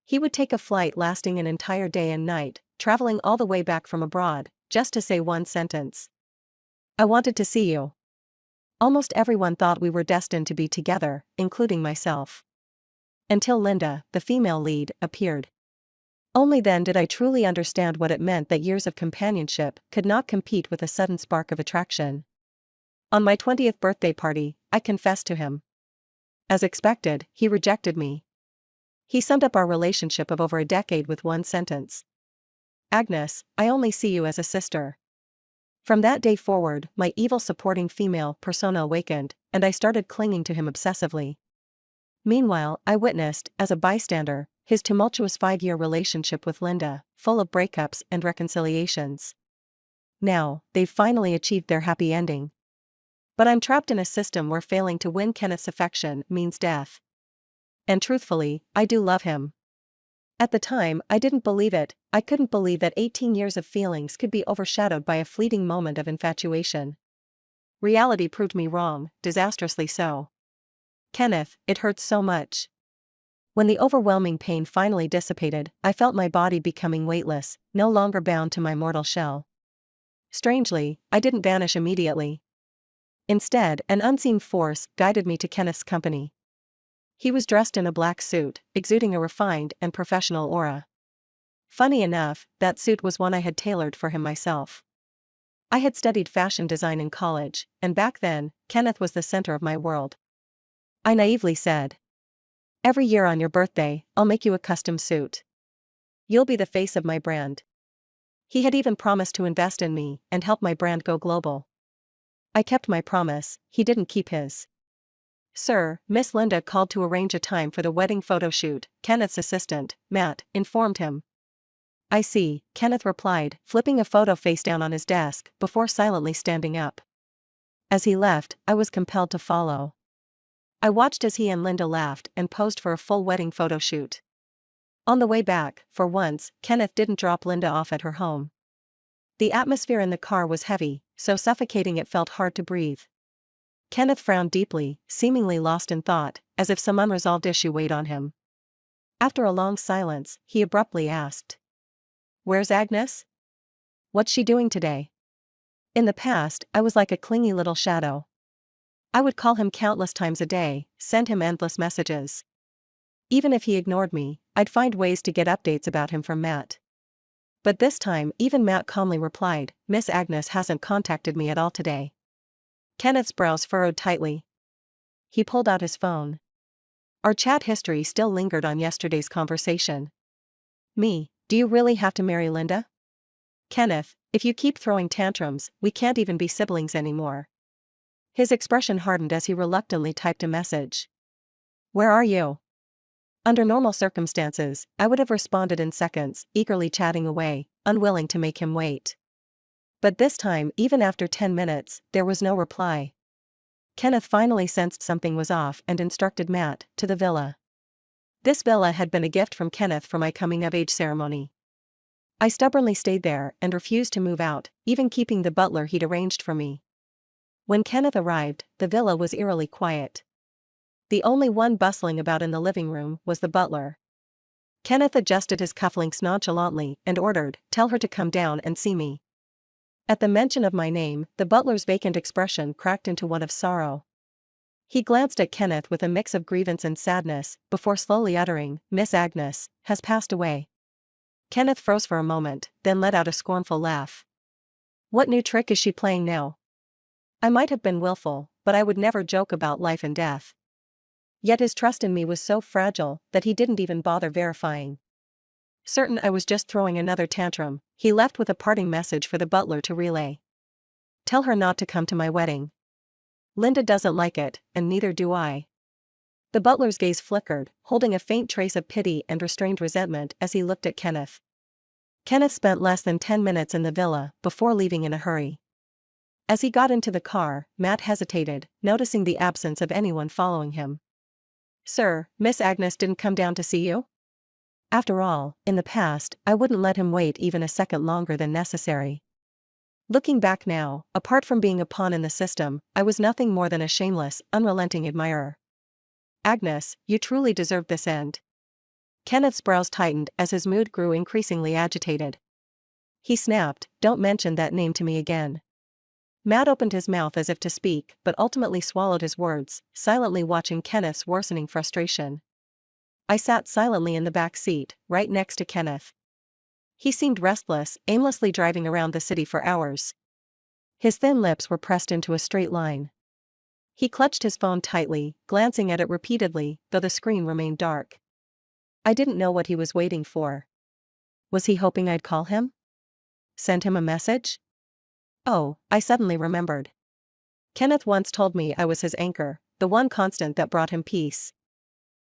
He would take a flight lasting an entire day and night, traveling all the way back from abroad, just to say one sentence. I wanted to see you. Almost everyone thought we were destined to be together, including myself. Until Linda, the female lead, appeared. Only then did I truly understand what it meant that years of companionship could not compete with a sudden spark of attraction. On my 20th birthday party, I confessed to him. As expected, he rejected me. He summed up our relationship of over a decade with one sentence. "Agnes, I only see you as a sister." From that day forward, my evil supporting female persona awakened, and I started clinging to him obsessively. Meanwhile, I witnessed, as a bystander, his tumultuous 5-year relationship with Linda, full of breakups and reconciliations. Now, they've finally achieved their happy ending. But I'm trapped in a system where failing to win Kenneth's affection means death. And truthfully, I do love him. At the time, I didn't believe it. I couldn't believe that 18 years of feelings could be overshadowed by a fleeting moment of infatuation. Reality proved me wrong, disastrously so. Kenneth, it hurts so much. When the overwhelming pain finally dissipated, I felt my body becoming weightless, no longer bound to my mortal shell. Strangely, I didn't vanish immediately. Instead, an unseen force guided me to Kenneth's company. He was dressed in a black suit, exuding a refined and professional aura. Funny enough, that suit was one I had tailored for him myself. I had studied fashion design in college, and back then, Kenneth was the center of my world. I naively said, "Every year on your birthday, I'll make you a custom suit. You'll be the face of my brand." He had even promised to invest in me and help my brand go global. I kept my promise, he didn't keep his. "Sir, Miss Linda called to arrange a time for the wedding photo shoot," Kenneth's assistant, Matt, informed him. "I see," Kenneth replied, flipping a photo face down on his desk before silently standing up. As he left, I was compelled to follow. I watched as he and Linda laughed and posed for a full wedding photo shoot. On the way back, for once, Kenneth didn't drop Linda off at her home. The atmosphere in the car was heavy, so suffocating it felt hard to breathe. Kenneth frowned deeply, seemingly lost in thought, as if some unresolved issue weighed on him. After a long silence, he abruptly asked, "Where's Agnes? What's she doing today?" In the past, I was like a clingy little shadow. I would call him countless times a day, send him endless messages. Even if he ignored me, I'd find ways to get updates about him from Matt. But this time, even Matt calmly replied, "Miss Agnes hasn't contacted me at all today." Kenneth's brows furrowed tightly. He pulled out his phone. Our chat history still lingered on yesterday's conversation. "Me, do you really have to marry Linda? Kenneth, if you keep throwing tantrums, we can't even be siblings anymore." His expression hardened as he reluctantly typed a message. "Where are you?" Under normal circumstances, I would have responded in seconds, eagerly chatting away, unwilling to make him wait. But this time, even after 10 minutes, there was no reply. Kenneth finally sensed something was off and instructed Matt to the villa. This villa had been a gift from Kenneth for my coming-of-age ceremony. I stubbornly stayed there and refused to move out, even keeping the butler he'd arranged for me. When Kenneth arrived, the villa was eerily quiet. The only one bustling about in the living room was the butler. Kenneth adjusted his cufflinks nonchalantly and ordered, "Tell her to come down and see me." At the mention of my name, the butler's vacant expression cracked into one of sorrow. He glanced at Kenneth with a mix of grievance and sadness, before slowly uttering, "Miss Agnes has passed away." Kenneth froze for a moment, then let out a scornful laugh. "What new trick is she playing now?" I might have been willful, but I would never joke about life and death. Yet his trust in me was so fragile that he didn't even bother verifying. Certain I was just throwing another tantrum, he left with a parting message for the butler to relay. "Tell her not to come to my wedding. Linda doesn't like it, and neither do I." The butler's gaze flickered, holding a faint trace of pity and restrained resentment as he looked at Kenneth. Kenneth spent less than 10 minutes in the villa before leaving in a hurry. As he got into the car, Matt hesitated, noticing the absence of anyone following him. "Sir, Miss Agnes didn't come down to see you?" After all, in the past, I wouldn't let him wait even a second longer than necessary. Looking back now, apart from being a pawn in the system, I was nothing more than a shameless, unrelenting admirer. "Agnes, you truly deserved this end." Kenneth's brows tightened as his mood grew increasingly agitated. He snapped, "Don't mention that name to me again." Matt opened his mouth as if to speak, but ultimately swallowed his words, silently watching Kenneth's worsening frustration. I sat silently in the back seat, right next to Kenneth. He seemed restless, aimlessly driving around the city for hours. His thin lips were pressed into a straight line. He clutched his phone tightly, glancing at it repeatedly, though the screen remained dark. I didn't know what he was waiting for. Was he hoping I'd call him? Send him a message? Oh, I suddenly remembered. Kenneth once told me I was his anchor, the one constant that brought him peace.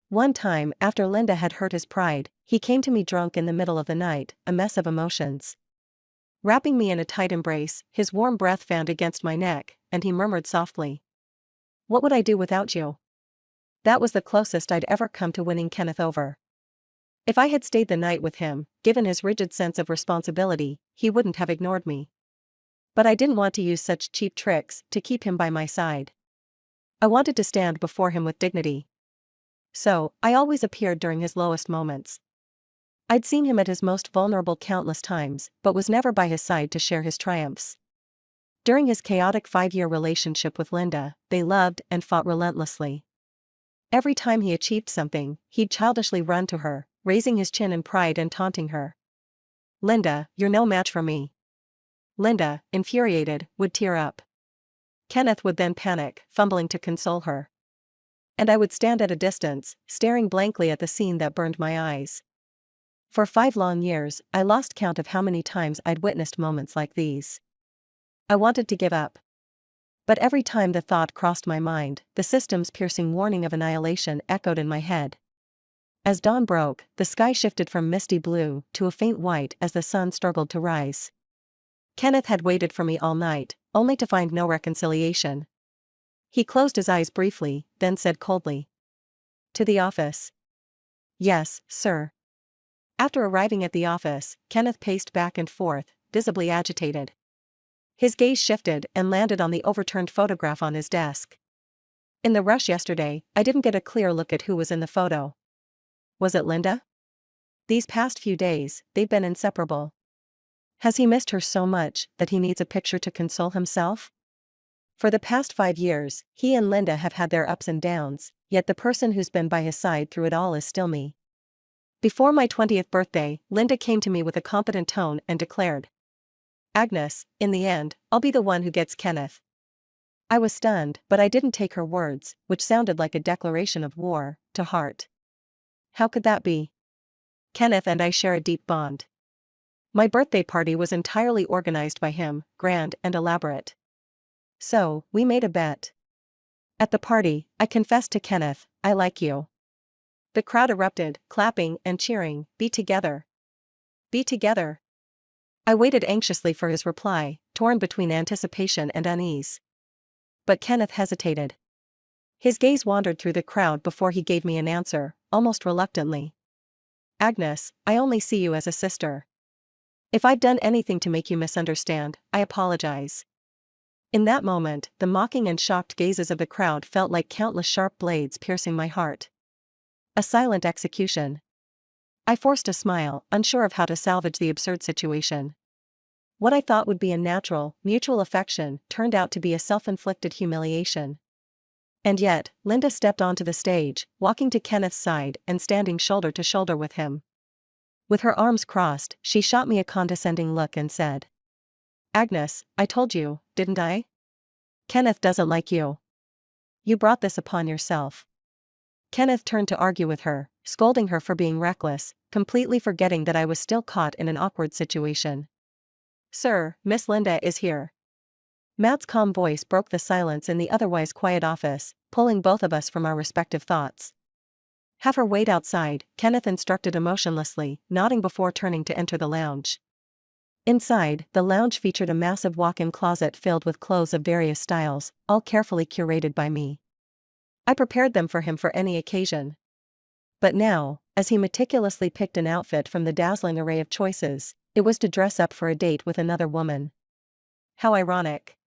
One time, after Linda had hurt his pride, he came to me drunk in the middle of the night, a mess of emotions. Wrapping me in a tight embrace, his warm breath fanned against my neck, and he murmured softly, "What would I do without you?" That was the closest I'd ever come to winning Kenneth over. If I had stayed the night with him, given his rigid sense of responsibility, he wouldn't have ignored me. But I didn't want to use such cheap tricks to keep him by my side. I wanted to stand before him with dignity. So, I always appeared during his lowest moments. I'd seen him at his most vulnerable countless times, but was never by his side to share his triumphs. During his chaotic 5-year relationship with Linda, they loved and fought relentlessly. Every time he achieved something, he'd childishly run to her, raising his chin in pride and taunting her. "Linda, you're no match for me." Linda, infuriated, would tear up. Kenneth would then panic, fumbling to console her. And I would stand at a distance, staring blankly at the scene that burned my eyes. For 5 long years, I lost count of how many times I'd witnessed moments like these. I wanted to give up. But every time the thought crossed my mind, the system's piercing warning of annihilation echoed in my head. As dawn broke, the sky shifted from misty blue to a faint white as the sun struggled to rise. Kenneth had waited for me all night, only to find no reconciliation. He closed his eyes briefly, then said coldly, "To the office." "Yes, sir." After arriving at the office, Kenneth paced back and forth, visibly agitated. His gaze shifted and landed on the overturned photograph on his desk. "In the rush yesterday, I didn't get a clear look at who was in the photo. Was it Linda? These past few days, they've been inseparable. Has he missed her so much that he needs a picture to console himself? For the past 5 years, he and Linda have had their ups and downs, yet the person who's been by his side through it all is still me." Before my 20th birthday, Linda came to me with a confident tone and declared, "Agnes, in the end, I'll be the one who gets Kenneth." I was stunned, but I didn't take her words, which sounded like a declaration of war, to heart. How could that be? Kenneth and I share a deep bond. My birthday party was entirely organized by him, grand and elaborate. So, we made a bet. At the party, I confessed to Kenneth, "I like you." The crowd erupted, clapping and cheering, "Be together. Be together." I waited anxiously for his reply, torn between anticipation and unease. But Kenneth hesitated. His gaze wandered through the crowd before he gave me an answer, almost reluctantly. "Agnes, I only see you as a sister. If I've done anything to make you misunderstand, I apologize." In that moment, the mocking and shocked gazes of the crowd felt like countless sharp blades piercing my heart. A silent execution. I forced a smile, unsure of how to salvage the absurd situation. What I thought would be a natural, mutual affection turned out to be a self-inflicted humiliation. And yet, Linda stepped onto the stage, walking to Kenneth's side and standing shoulder to shoulder with him. With her arms crossed, she shot me a condescending look and said, "Agnes, I told you, didn't I? Kenneth doesn't like you. You brought this upon yourself." Kenneth turned to argue with her, scolding her for being reckless, completely forgetting that I was still caught in an awkward situation. "Sir, Miss Linda is here." Matt's calm voice broke the silence in the otherwise quiet office, pulling both of us from our respective thoughts. "Have her wait outside," Kenneth instructed emotionlessly, nodding before turning to enter the lounge. Inside, the lounge featured a massive walk-in closet filled with clothes of various styles, all carefully curated by me. I prepared them for him for any occasion. But now, as he meticulously picked an outfit from the dazzling array of choices, it was to dress up for a date with another woman. How ironic.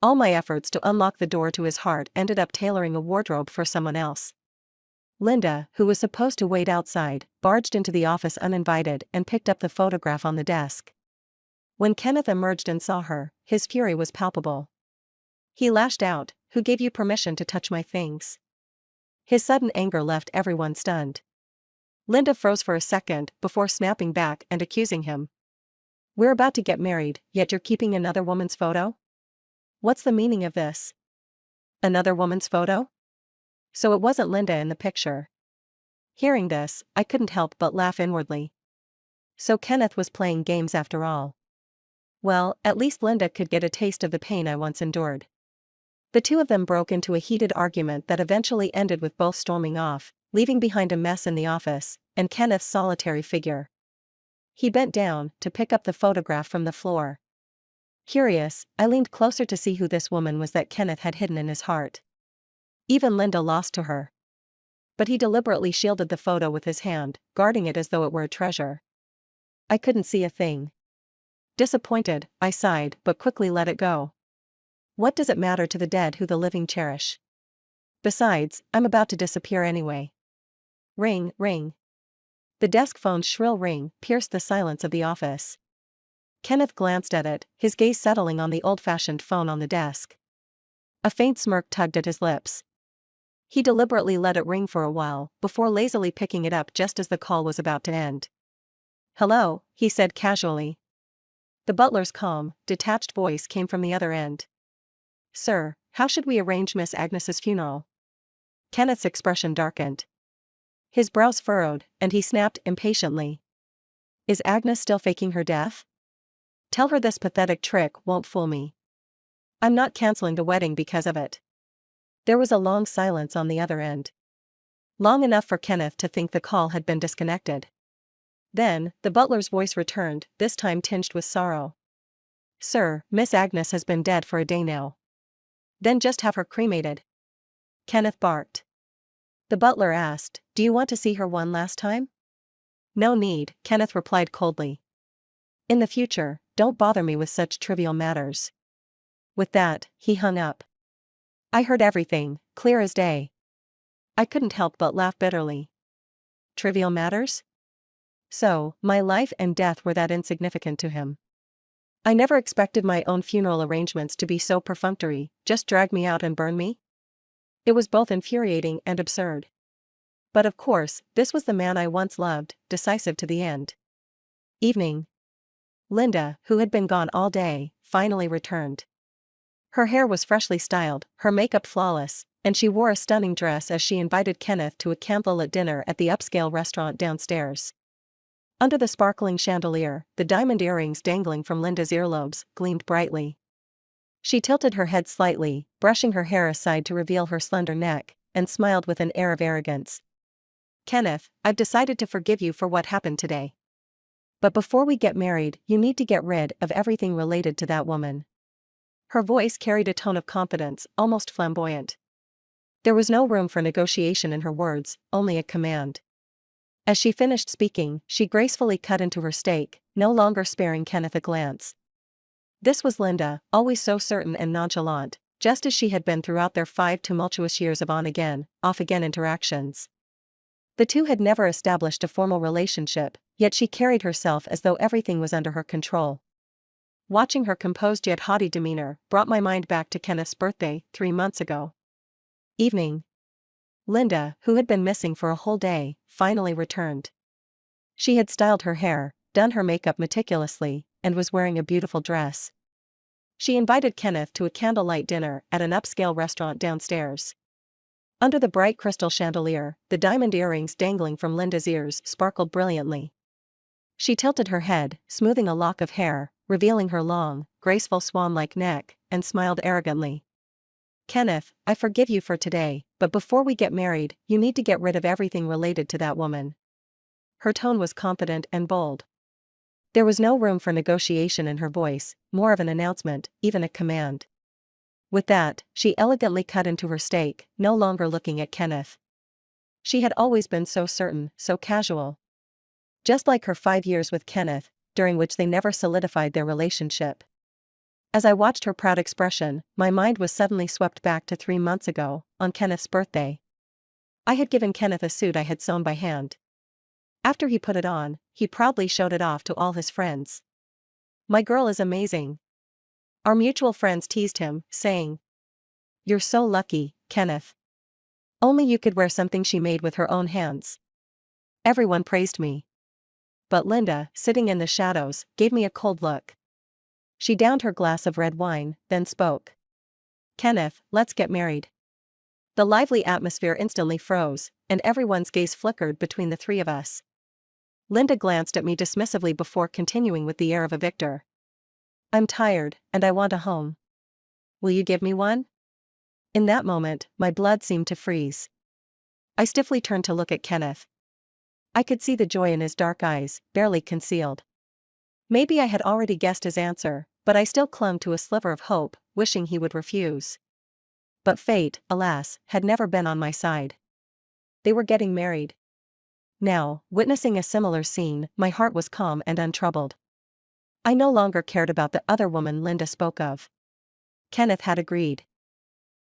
All my efforts to unlock the door to his heart ended up tailoring a wardrobe for someone else. Linda, who was supposed to wait outside, barged into the office uninvited and picked up the photograph on the desk. When Kenneth emerged and saw her, his fury was palpable. He lashed out, "Who gave you permission to touch my things?" His sudden anger left everyone stunned. Linda froze for a second before snapping back and accusing him. "We're about to get married, yet you're keeping another woman's photo? What's the meaning of this?" "Another woman's photo?" So it wasn't Linda in the picture. Hearing this, I couldn't help but laugh inwardly. So Kenneth was playing games after all. Well, at least Linda could get a taste of the pain I once endured. The two of them broke into a heated argument that eventually ended with both storming off, leaving behind a mess in the office, and Kenneth's solitary figure. He bent down to pick up the photograph from the floor. Curious, I leaned closer to see who this woman was that Kenneth had hidden in his heart. Even Linda lost to her. But he deliberately shielded the photo with his hand, guarding it as though it were a treasure. I couldn't see a thing. Disappointed, I sighed but quickly let it go. What does it matter to the dead who the living cherish? Besides, I'm about to disappear anyway. Ring, ring. The desk phone's shrill ring pierced the silence of the office. Kenneth glanced at it, his gaze settling on the old-fashioned phone on the desk. A faint smirk tugged at his lips. He deliberately let it ring for a while, before lazily picking it up just as the call was about to end. "Hello," he said casually. The butler's calm, detached voice came from the other end. "Sir, how should we arrange Miss Agnes's funeral?" Kenneth's expression darkened. His brows furrowed, and he snapped impatiently. "Is Agnes still faking her death? Tell her this pathetic trick won't fool me. I'm not canceling the wedding because of it." There was a long silence on the other end. Long enough for Kenneth to think the call had been disconnected. Then, the butler's voice returned, this time tinged with sorrow. "Sir, Miss Agnes has been dead for a day now." "Then just have her cremated," Kenneth barked. The butler asked, "Do you want to see her one last time?" "No need," Kenneth replied coldly. "In the future, don't bother me with such trivial matters." With that, he hung up. I heard everything, clear as day. I couldn't help but laugh bitterly. Trivial matters? So, my life and death were that insignificant to him. I never expected my own funeral arrangements to be so perfunctory, just drag me out and burn me? It was both infuriating and absurd. But of course, this was the man I once loved, decisive to the end. Evening. Linda, who had been gone all day, finally returned. Her hair was freshly styled, her makeup flawless, and she wore a stunning dress as she invited Kenneth to a candlelit dinner at the upscale restaurant downstairs. Under the sparkling chandelier, the diamond earrings dangling from Linda's earlobes gleamed brightly. She tilted her head slightly, brushing her hair aside to reveal her slender neck, and smiled with an air of arrogance. "Kenneth, I've decided to forgive you for what happened today. But before we get married, you need to get rid of everything related to that woman." Her voice carried a tone of confidence, almost flamboyant. There was no room for negotiation in her words, only a command. As she finished speaking, she gracefully cut into her steak, no longer sparing Kenneth a glance. This was Linda, always so certain and nonchalant, just as she had been throughout their 5 tumultuous years of on-again, off-again interactions. The two had never established a formal relationship, yet she carried herself as though everything was under her control. Watching her composed yet haughty demeanor brought my mind back to Kenneth's birthday, 3 months ago. Evening. Linda, who had been missing for a whole day, finally returned. She had styled her hair, done her makeup meticulously, and was wearing a beautiful dress. She invited Kenneth to a candlelight dinner at an upscale restaurant downstairs. Under the bright crystal chandelier, the diamond earrings dangling from Linda's ears sparkled brilliantly. She tilted her head, smoothing a lock of hair, revealing her long, graceful swan-like neck, and smiled arrogantly. "Kenneth, I forgive you for today, but before we get married, you need to get rid of everything related to that woman." Her tone was confident and bold. There was no room for negotiation in her voice, more of an announcement, even a command. With that, she elegantly cut into her steak, no longer looking at Kenneth. She had always been so certain, so casual. Just like her 5 years with Kenneth, during which they never solidified their relationship. As I watched her proud expression, my mind was suddenly swept back to 3 months ago, on Kenneth's birthday. I had given Kenneth a suit I had sewn by hand. After he put it on, he proudly showed it off to all his friends. "My girl is amazing." Our mutual friends teased him, saying, "You're so lucky, Kenneth. Only you could wear something she made with her own hands." Everyone praised me. But Linda, sitting in the shadows, gave me a cold look. She downed her glass of red wine, then spoke. "Kenneth, let's get married." The lively atmosphere instantly froze, and everyone's gaze flickered between the three of us. Linda glanced at me dismissively before continuing with the air of a victor. "I'm tired, and I want a home. Will you give me one?" In that moment, my blood seemed to freeze. I stiffly turned to look at Kenneth. I could see the joy in his dark eyes, barely concealed. Maybe I had already guessed his answer, but I still clung to a sliver of hope, wishing he would refuse. But fate, alas, had never been on my side. They were getting married. Now, witnessing a similar scene, my heart was calm and untroubled. I no longer cared about the other woman Linda spoke of. Kenneth had agreed.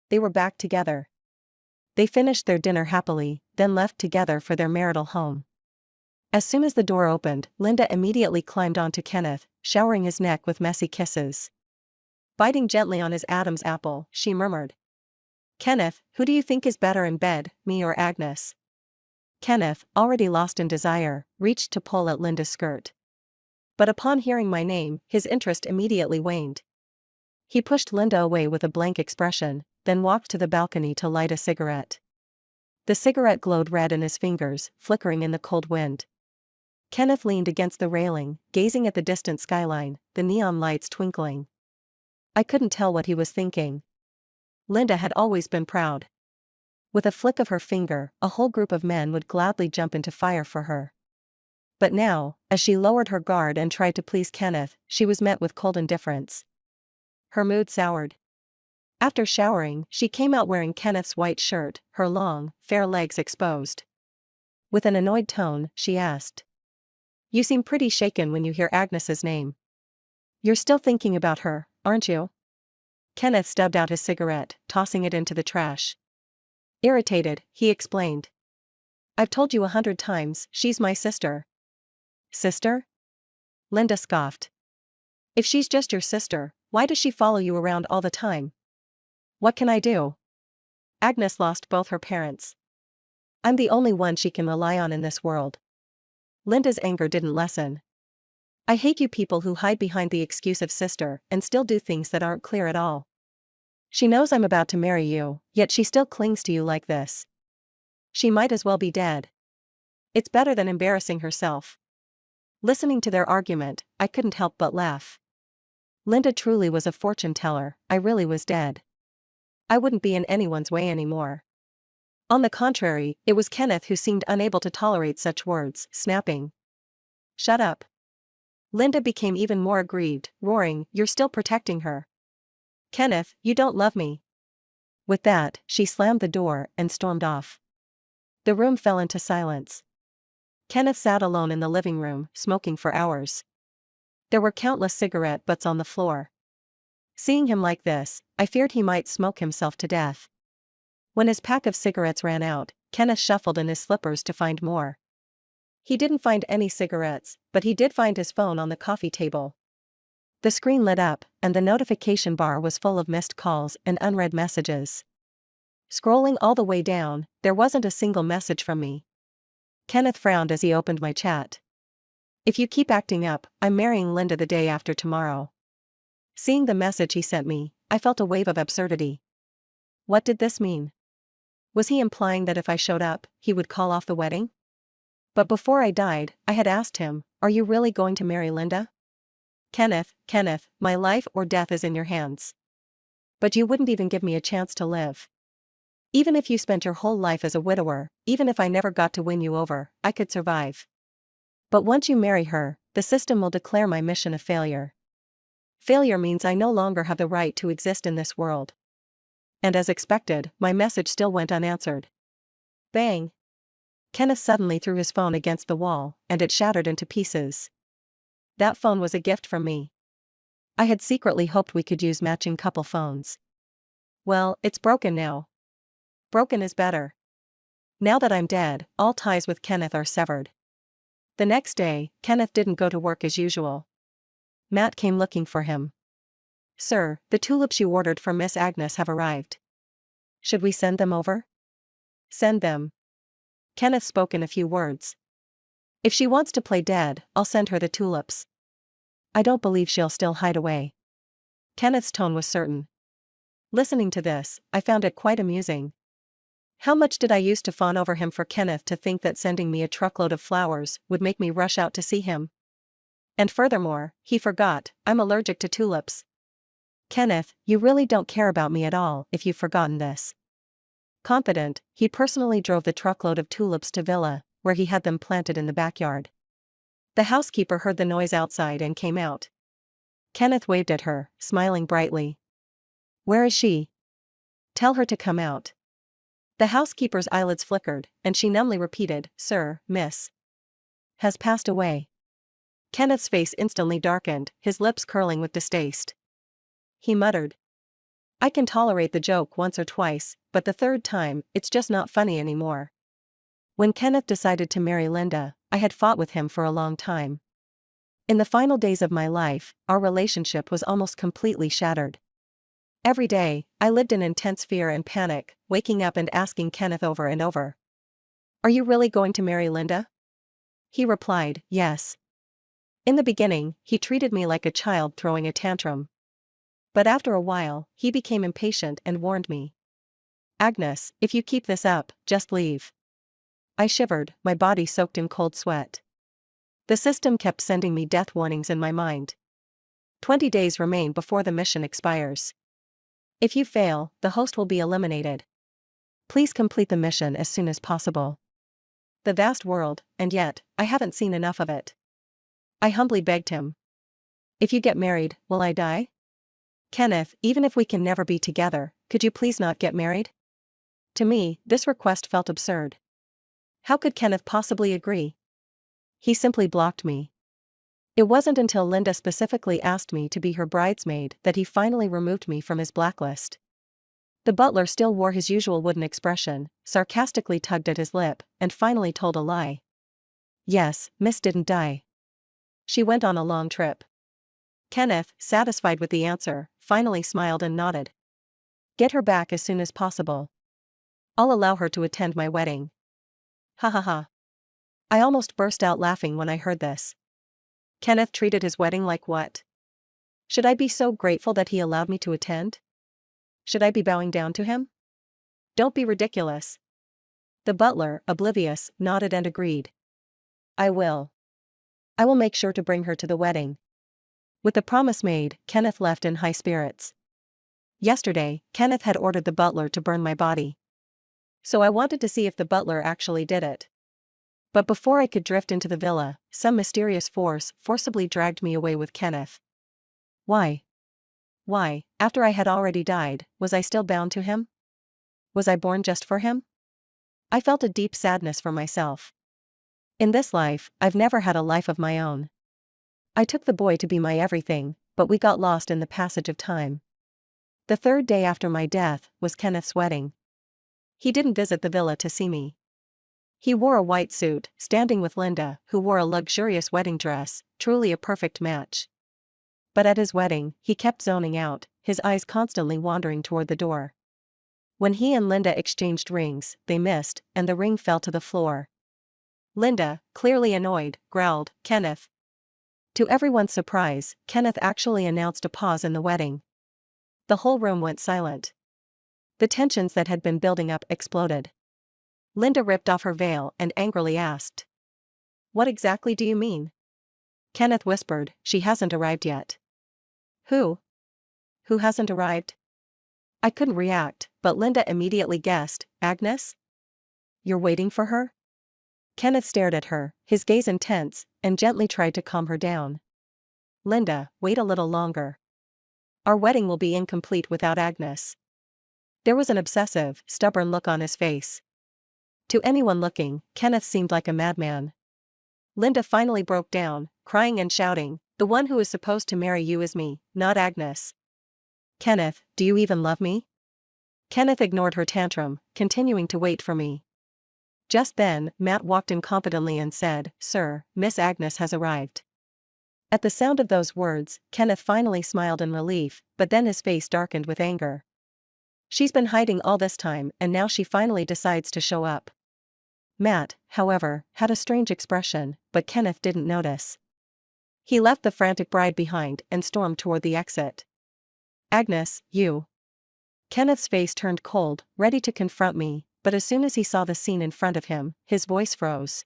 They were back together. They finished their dinner happily, then left together for their marital home. As soon as the door opened, Linda immediately climbed onto Kenneth, showering his neck with messy kisses. Biting gently on his Adam's apple, she murmured, "Kenneth, who do you think is better in bed, me or Agnes?" Kenneth, already lost in desire, reached to pull at Linda's skirt. But upon hearing my name, his interest immediately waned. He pushed Linda away with a blank expression, then walked to the balcony to light a cigarette. The cigarette glowed red in his fingers, flickering in the cold wind. Kenneth leaned against the railing, gazing at the distant skyline, the neon lights twinkling. I couldn't tell what he was thinking. Linda had always been proud. With a flick of her finger, a whole group of men would gladly jump into fire for her. But now, as she lowered her guard and tried to please Kenneth, she was met with cold indifference. Her mood soured. After showering, she came out wearing Kenneth's white shirt, her long, fair legs exposed. With an annoyed tone, she asked, "You seem pretty shaken when you hear Agnes's name. You're still thinking about her, aren't you?" Kenneth stubbed out his cigarette, tossing it into the trash. Irritated, he explained, "I've told you 100 times, she's my sister." "Sister?" Linda scoffed. "If she's just your sister, why does she follow you around all the time?" "What can I do? Agnes lost both her parents. I'm the only one she can rely on in this world." Linda's anger didn't lessen. "I hate you people who hide behind the excuse of sister and still do things that aren't clear at all. She knows I'm about to marry you, yet she still clings to you like this. She might as well be dead. It's better than embarrassing herself." Listening to their argument, I couldn't help but laugh. Linda truly was a fortune teller. I really was dead. I wouldn't be in anyone's way anymore. On the contrary, it was Kenneth who seemed unable to tolerate such words, snapping, "Shut up." Linda became even more aggrieved, roaring, "You're still protecting her. Kenneth, you don't love me." With that, she slammed the door and stormed off. The room fell into silence. Kenneth sat alone in the living room, smoking for hours. There were countless cigarette butts on the floor. Seeing him like this, I feared he might smoke himself to death. When his pack of cigarettes ran out, Kenneth shuffled in his slippers to find more. He didn't find any cigarettes, but he did find his phone on the coffee table. The screen lit up, and the notification bar was full of missed calls and unread messages. Scrolling all the way down, there wasn't a single message from me. Kenneth frowned as he opened my chat. "If you keep acting up, I'm marrying Linda the day after tomorrow." Seeing the message he sent me, I felt a wave of absurdity. What did this mean? Was he implying that if I showed up, he would call off the wedding? But before I died, I had asked him, "Are you really going to marry Linda?" Kenneth, my life or death is in your hands. But you wouldn't even give me a chance to live. Even if you spent your whole life as a widower, even if I never got to win you over, I could survive. But once you marry her, the system will declare my mission a failure. Failure means I no longer have the right to exist in this world." And as expected, my message still went unanswered. Bang! Kenneth suddenly threw his phone against the wall, and it shattered into pieces. That phone was a gift from me. I had secretly hoped we could use matching couple phones. Well, it's broken now. Broken is better. Now that I'm dead, all ties with Kenneth are severed. The next day, Kenneth didn't go to work as usual. Matt came looking for him. Sir, the tulips you ordered from Miss Agnes have arrived. Should we send them over? Send them. Kenneth spoke in a few words. If she wants to play dead, I'll send her the tulips. I don't believe she'll still hide away. Kenneth's tone was certain. Listening to this, I found it quite amusing. How much did I used to fawn over him for Kenneth to think that sending me a truckload of flowers would make me rush out to see him? And furthermore, he forgot, I'm allergic to tulips. Kenneth, you really don't care about me at all if you've forgotten this. Confident, he personally drove the truckload of tulips to Villa, where he had them planted in the backyard. The housekeeper heard the noise outside and came out. Kenneth waved at her, smiling brightly. Where is she? Tell her to come out. The housekeeper's eyelids flickered, and she numbly repeated, Sir, Miss. Has passed away. Kenneth's face instantly darkened, his lips curling with distaste. He muttered. I can tolerate the joke once or twice, but the third time, it's just not funny anymore. When Kenneth decided to marry Linda, I had fought with him for a long time. In the final days of my life, our relationship was almost completely shattered. Every day, I lived in intense fear and panic, waking up and asking Kenneth over and over. Are you really going to marry Linda? He replied, yes. In the beginning, he treated me like a child throwing a tantrum. But after a while, he became impatient and warned me. Agnes, if you keep this up, just leave. I shivered, my body soaked in cold sweat. The system kept sending me death warnings in my mind. 20 days remain before the mission expires. If you fail, the host will be eliminated. Please complete the mission as soon as possible. The vast world, and yet, I haven't seen enough of it. I humbly begged him. If you get married, will I die? Kenneth, even if we can never be together, could you please not get married? To me, this request felt absurd. How could Kenneth possibly agree? He simply blocked me. It wasn't until Linda specifically asked me to be her bridesmaid that he finally removed me from his blacklist. The butler still wore his usual wooden expression, sarcastically tugged at his lip, and finally told a lie. Yes, Miss didn't die. She went on a long trip. Kenneth, satisfied with the answer, finally smiled and nodded. Get her back as soon as possible. I'll allow her to attend my wedding. Ha ha ha. I almost burst out laughing when I heard this. Kenneth treated his wedding like what? Should I be so grateful that he allowed me to attend? Should I be bowing down to him? Don't be ridiculous. The butler, oblivious, nodded and agreed. I will. I will make sure to bring her to the wedding. With the promise made, Kenneth left in high spirits. Yesterday, Kenneth had ordered the butler to burn my body. So I wanted to see if the butler actually did it. But before I could drift into the villa, some mysterious force forcibly dragged me away with Kenneth. Why? Why, after I had already died, was I still bound to him? Was I born just for him? I felt a deep sadness for myself. In this life, I've never had a life of my own. I took the boy to be my everything, but we got lost in the passage of time. The third day after my death was Kenneth's wedding. He didn't visit the villa to see me. He wore a white suit, standing with Linda, who wore a luxurious wedding dress, truly a perfect match. But at his wedding, he kept zoning out, his eyes constantly wandering toward the door. When he and Linda exchanged rings, they missed, and the ring fell to the floor. Linda, clearly annoyed, growled, Kenneth. To everyone's surprise, Kenneth actually announced a pause in the wedding. The whole room went silent. The tensions that had been building up exploded. Linda ripped off her veil and angrily asked. What exactly do you mean? Kenneth whispered, she hasn't arrived yet. Who? Who hasn't arrived? I couldn't react, but Linda immediately guessed, Agnes? You're waiting for her? Kenneth stared at her, his gaze intense, and gently tried to calm her down. Linda, wait a little longer. Our wedding will be incomplete without Agnes. There was an obsessive, stubborn look on his face. To anyone looking, Kenneth seemed like a madman. Linda finally broke down, crying and shouting, the one who is supposed to marry you is me, not Agnes. Kenneth, do you even love me? Kenneth ignored her tantrum, continuing to wait for me. Just then, Matt walked in confidently and said, "Sir, Miss Agnes has arrived." At the sound of those words, Kenneth finally smiled in relief, but then his face darkened with anger. She's been hiding all this time and now she finally decides to show up. Matt, however, had a strange expression, but Kenneth didn't notice. He left the frantic bride behind and stormed toward the exit. "Agnes, you." Kenneth's face turned cold, ready to confront me, but as soon as he saw the scene in front of him, his voice froze.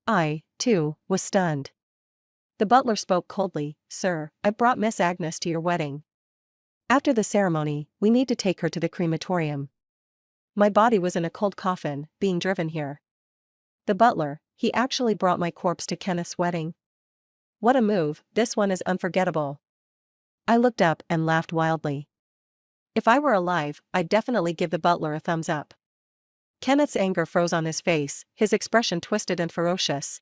I, too, was stunned. The butler spoke coldly, "Sir, I brought Miss Agnes to your wedding. After the ceremony, we need to take her to the crematorium. My body was in a cold coffin, being driven here. The butler, he actually brought my corpse to Kenneth's wedding. What a move, this one is unforgettable." I looked up and laughed wildly. If I were alive, I'd definitely give the butler a thumbs up. Kenneth's anger froze on his face, his expression twisted and ferocious.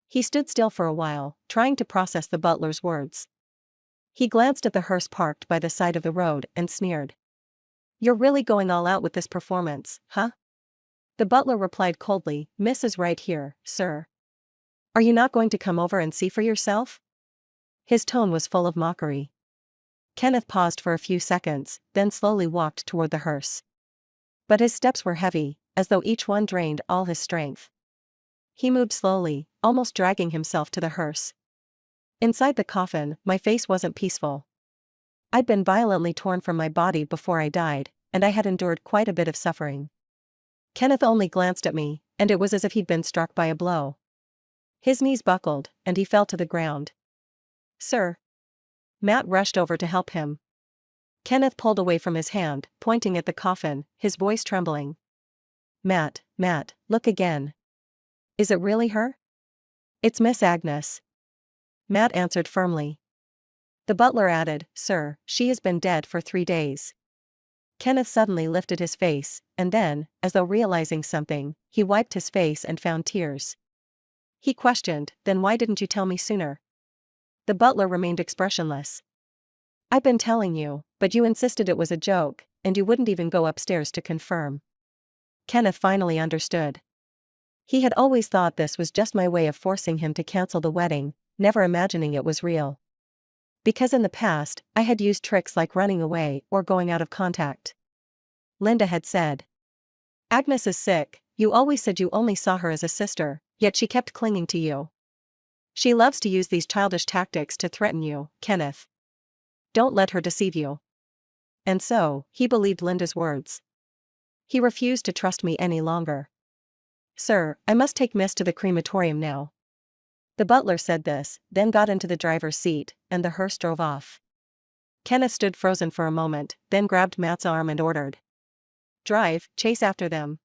He stood still for a while, trying to process the butler's words. He glanced at the hearse parked by the side of the road and sneered. "You're really going all out with this performance, huh?" The butler replied coldly, "Miss is right here, sir. Are you not going to come over and see for yourself?" His tone was full of mockery. Kenneth paused for a few seconds, then slowly walked toward the hearse. But his steps were heavy, as though each one drained all his strength. He moved slowly, almost dragging himself to the hearse. Inside the coffin, my face wasn't peaceful. I'd been violently torn from my body before I died, and I had endured quite a bit of suffering. Kenneth only glanced at me, and it was as if he'd been struck by a blow. His knees buckled, and he fell to the ground. "Sir." Matt rushed over to help him. Kenneth pulled away from his hand, pointing at the coffin, his voice trembling. Matt, look again. Is it really her?" "It's Miss Agnes." Matt answered firmly. The butler added, "Sir, she has been dead for 3 days." Kenneth suddenly lifted his face, and then, as though realizing something, he wiped his face and found tears. He questioned, "Then why didn't you tell me sooner?" The butler remained expressionless. "I've been telling you, but you insisted it was a joke, and you wouldn't even go upstairs to confirm." Kenneth finally understood. He had always thought this was just my way of forcing him to cancel the wedding, never imagining it was real. Because in the past, I had used tricks like running away or going out of contact. Linda had said, "Agnes is sick, you always said you only saw her as a sister, yet she kept clinging to you. She loves to use these childish tactics to threaten you, Kenneth. Don't let her deceive you." And so, he believed Linda's words. He refused to trust me any longer. "Sir, I must take Miss to the crematorium now." The butler said this, then got into the driver's seat, and the hearse drove off. Kenneth stood frozen for a moment, then grabbed Matt's arm and ordered, "Drive, chase after them."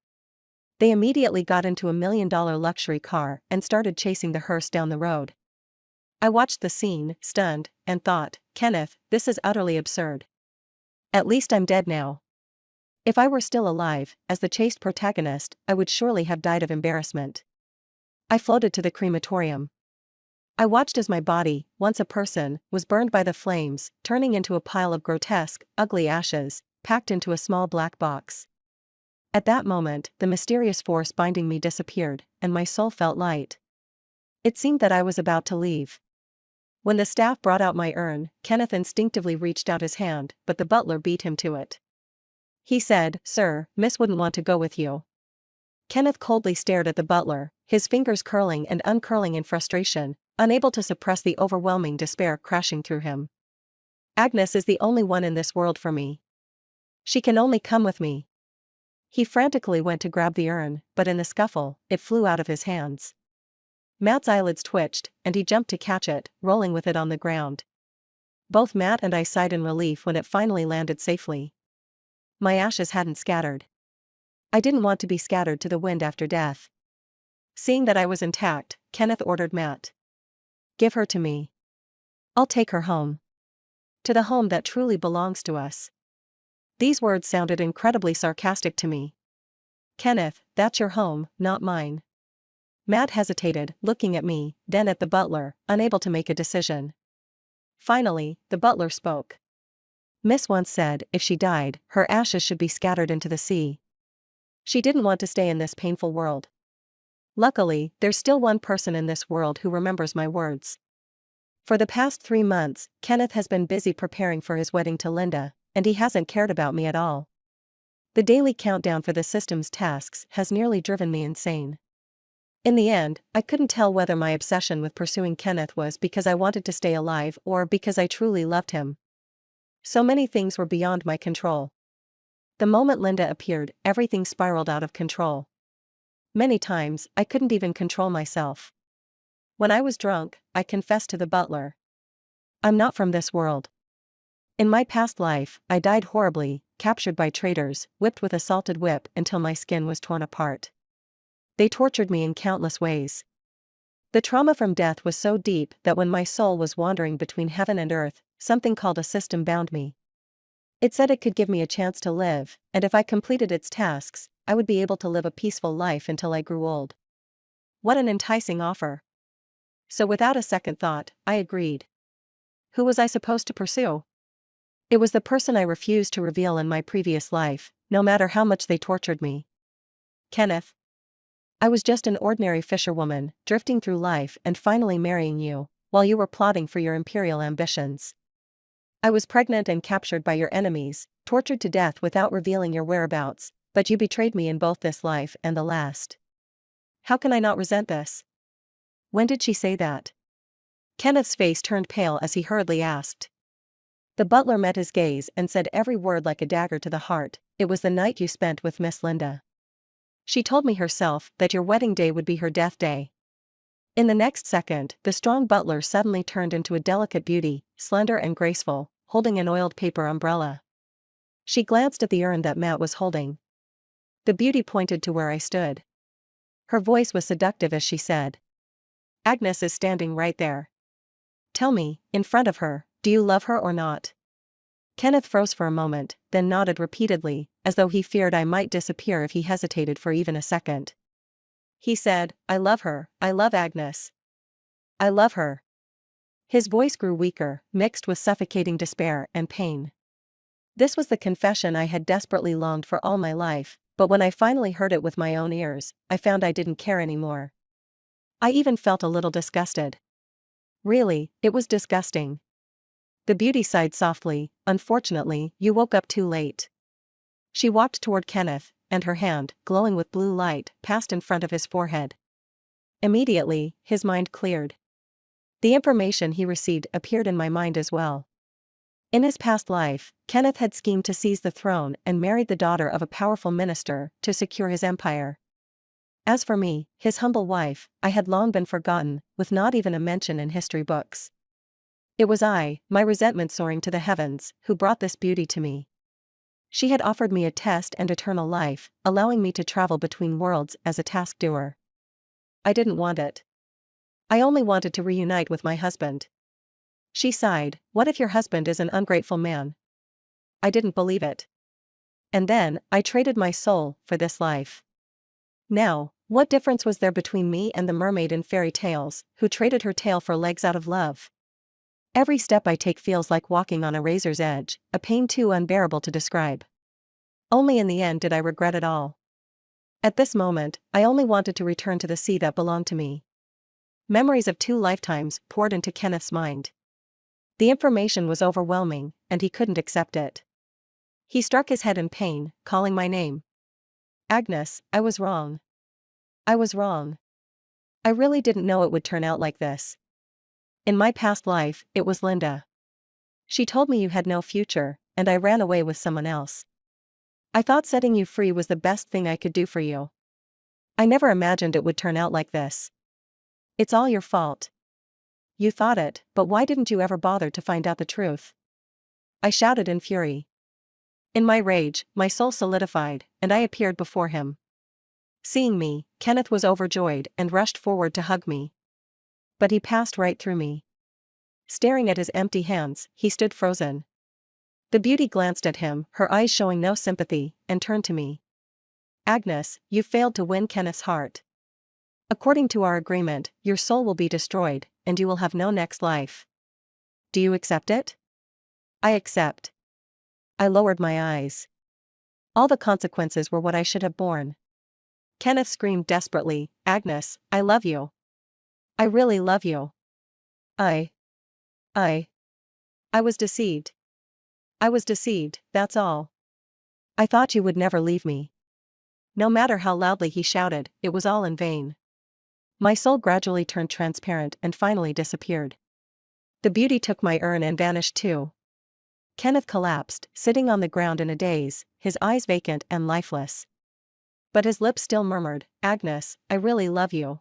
They immediately got into a $1 million luxury car and started chasing the hearse down the road. I watched the scene, stunned, and thought, "Kenneth, this is utterly absurd. At least I'm dead now. If I were still alive, as the chased protagonist, I would surely have died of embarrassment." I floated to the crematorium. I watched as my body, once a person, was burned by the flames, turning into a pile of grotesque, ugly ashes, packed into a small black box. At that moment, the mysterious force binding me disappeared, and my soul felt light. It seemed that I was about to leave. When the staff brought out my urn, Kenneth instinctively reached out his hand, but the butler beat him to it. He said, "Sir, Miss wouldn't want to go with you." Kenneth coldly stared at the butler, his fingers curling and uncurling in frustration, unable to suppress the overwhelming despair crashing through him. "Agnes is the only one in this world for me. She can only come with me." He frantically went to grab the urn, but in the scuffle, it flew out of his hands. Matt's eyelids twitched, and he jumped to catch it, rolling with it on the ground. Both Matt and I sighed in relief when it finally landed safely. My ashes hadn't scattered. I didn't want to be scattered to the wind after death. Seeing that I was intact, Kenneth ordered Matt, "Give her to me. I'll take her home. To the home that truly belongs to us." These words sounded incredibly sarcastic to me. "Kenneth, that's your home, not mine." Matt hesitated, looking at me, then at the butler, unable to make a decision. Finally, the butler spoke. "Miss once said, if she died, her ashes should be scattered into the sea." She didn't want to stay in this painful world. Luckily, there's still one person in this world who remembers my words. For the past 3 months, Kenneth has been busy preparing for his wedding to Linda, and he hasn't cared about me at all. The daily countdown for the system's tasks has nearly driven me insane. In the end, I couldn't tell whether my obsession with pursuing Kenneth was because I wanted to stay alive or because I truly loved him. So many things were beyond my control. The moment Linda appeared, everything spiraled out of control. Many times, I couldn't even control myself. When I was drunk, I confessed to the butler. I'm not from this world. In my past life, I died horribly, captured by traitors, whipped with a salted whip until my skin was torn apart. They tortured me in countless ways. The trauma from death was so deep that when my soul was wandering between heaven and earth, something called a system bound me. It said it could give me a chance to live, and if I completed its tasks, I would be able to live a peaceful life until I grew old. What an enticing offer. So without a second thought, I agreed. Who was I supposed to pursue? It was the person I refused to reveal in my previous life, no matter how much they tortured me. Kenneth. I was just an ordinary fisherwoman, drifting through life and finally marrying you, while you were plotting for your imperial ambitions. I was pregnant and captured by your enemies, tortured to death without revealing your whereabouts, but you betrayed me in both this life and the last. How can I not resent this? When did she say that? Kenneth's face turned pale as he hurriedly asked. The butler met his gaze and said every word like a dagger to the heart. It was the night you spent with Miss Linda. She told me herself that your wedding day would be her death day. In the next second, the strong butler suddenly turned into a delicate beauty, slender and graceful, holding an oiled paper umbrella. She glanced at the urn that Matt was holding. The beauty pointed to where I stood. Her voice was seductive as she said, Agnes is standing right there. Tell me, in front of her, do you love her or not? Kenneth froze for a moment, then nodded repeatedly, as though he feared I might disappear if he hesitated for even a second. He said, I love her, I love Agnes. I love her. His voice grew weaker, mixed with suffocating despair and pain. This was the confession I had desperately longed for all my life, but when I finally heard it with my own ears, I found I didn't care anymore. I even felt a little disgusted. Really, it was disgusting. The beauty sighed softly, unfortunately, you woke up too late. She walked toward Kenneth, and her hand, glowing with blue light, passed in front of his forehead. Immediately, his mind cleared. The information he received appeared in my mind as well. In his past life, Kenneth had schemed to seize the throne and married the daughter of a powerful minister to secure his empire. As for me, his humble wife, I had long been forgotten, with not even a mention in history books. It was I, my resentment soaring to the heavens, who brought this beauty to me. She had offered me a test and eternal life, allowing me to travel between worlds as a task doer. I didn't want it. I only wanted to reunite with my husband. She sighed, what if your husband is an ungrateful man? I didn't believe it. And then, I traded my soul for this life. Now, what difference was there between me and the mermaid in fairy tales, who traded her tail for legs out of love? Every step I take feels like walking on a razor's edge, a pain too unbearable to describe. Only in the end did I regret it all. At this moment, I only wanted to return to the sea that belonged to me. Memories of 2 lifetimes poured into Kenneth's mind. The information was overwhelming, and he couldn't accept it. He struck his head in pain, calling my name. Agnes, I was wrong. I was wrong. I really didn't know it would turn out like this. In my past life, it was Linda. She told me you had no future, and I ran away with someone else. I thought setting you free was the best thing I could do for you. I never imagined it would turn out like this. It's all your fault. You thought it, but why didn't you ever bother to find out the truth? I shouted in fury. In my rage, my soul solidified, and I appeared before him. Seeing me, Kenneth was overjoyed and rushed forward to hug me. But he passed right through me. Staring at his empty hands, he stood frozen. The beauty glanced at him, her eyes showing no sympathy, and turned to me. Agnes, you failed to win Kenneth's heart. According to our agreement, your soul will be destroyed, and you will have no next life. Do you accept it? I accept. I lowered my eyes. All the consequences were what I should have borne. Kenneth screamed desperately, "Agnes, I love you. I really love you. I. I. I was deceived. I was deceived, that's all. I thought you would never leave me." No matter how loudly he shouted, it was all in vain. My soul gradually turned transparent and finally disappeared. The beauty took my urn and vanished too. Kenneth collapsed, sitting on the ground in a daze, his eyes vacant and lifeless. But his lips still murmured, "Agnes, I really love you.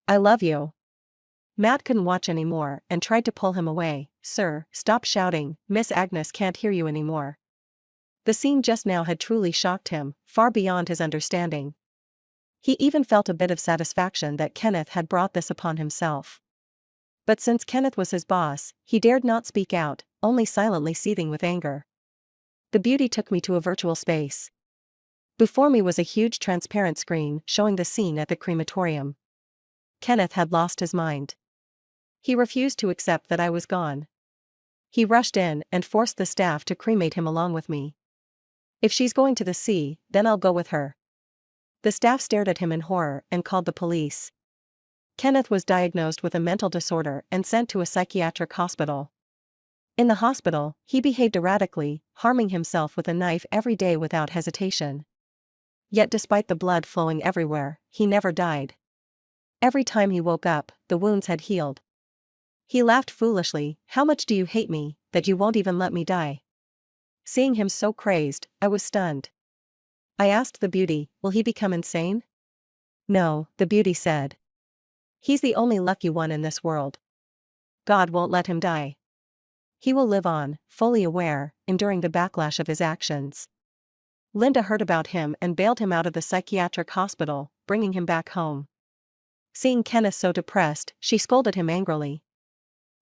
I love you." Matt couldn't watch anymore and tried to pull him away. "Sir, stop shouting, Miss Agnes can't hear you anymore." The scene just now had truly shocked him, far beyond his understanding. He even felt a bit of satisfaction that Kenneth had brought this upon himself. But since Kenneth was his boss, he dared not speak out, only silently seething with anger. The beauty took me to a virtual space. Before me was a huge transparent screen showing the scene at the crematorium. Kenneth had lost his mind. He refused to accept that I was gone. He rushed in and forced the staff to cremate him along with me. "If she's going to the sea, then I'll go with her." The staff stared at him in horror and called the police. Kenneth was diagnosed with a mental disorder and sent to a psychiatric hospital. In the hospital, he behaved erratically, harming himself with a knife every day without hesitation. Yet despite the blood flowing everywhere, he never died. Every time he woke up, the wounds had healed. He laughed foolishly, "How much do you hate me, that you won't even let me die?" Seeing him so crazed, I was stunned. I asked the beauty, "Will he become insane?" "No," the beauty said. "He's the only lucky one in this world. God won't let him die. He will live on, fully aware, enduring the backlash of his actions." Linda heard about him and bailed him out of the psychiatric hospital, bringing him back home. Seeing Kenneth so depressed, she scolded him angrily.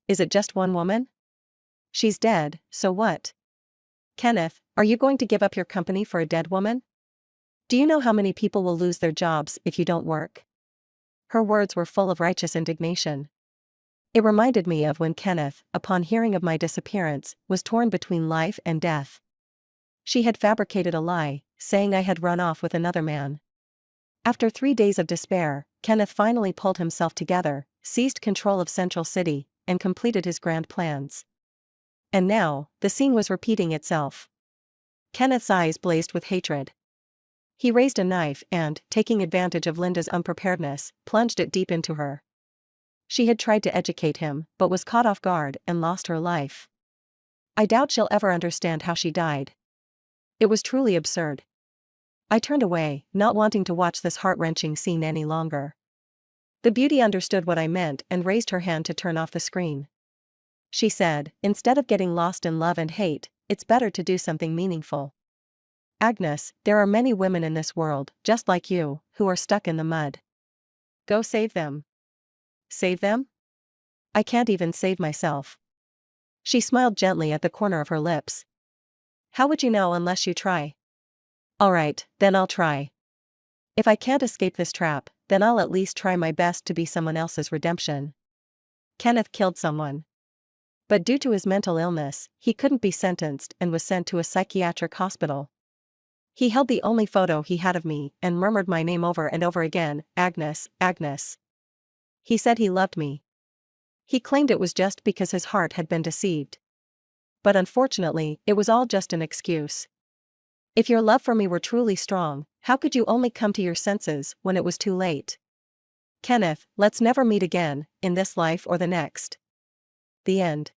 "Is it just one woman? She's dead, so what? Kenneth, are you going to give up your company for a dead woman? Do you know how many people will lose their jobs if you don't work?" Her words were full of righteous indignation. It reminded me of when Kenneth, upon hearing of my disappearance, was torn between life and death. She had fabricated a lie, saying I had run off with another man. After 3 days of despair, Kenneth finally pulled himself together, seized control of Central City, and completed his grand plans. And now, the scene was repeating itself. Kenneth's eyes blazed with hatred. He raised a knife and, taking advantage of Linda's unpreparedness, plunged it deep into her. She had tried to educate him, but was caught off guard and lost her life. I doubt she'll ever understand how she died. It was truly absurd. I turned away, not wanting to watch this heart-wrenching scene any longer. The beauty understood what I meant and raised her hand to turn off the screen. She said, "Instead of getting lost in love and hate, it's better to do something meaningful. Agnes, there are many women in this world, just like you, who are stuck in the mud. Go save them." "Save them? I can't even save myself." She smiled gently at the corner of her lips. "How would you know unless you try?" "Alright, then I'll try. If I can't escape this trap, then I'll at least try my best to be someone else's redemption." Kenneth killed someone. But due to his mental illness, he couldn't be sentenced and was sent to a psychiatric hospital. He held the only photo he had of me and murmured my name over and over again, "Agnes, Agnes." He said he loved me. He claimed it was just because his heart had been deceived. But unfortunately, it was all just an excuse. If your love for me were truly strong, how could you only come to your senses when it was too late? Kenneth, let's never meet again, in this life or the next. The end.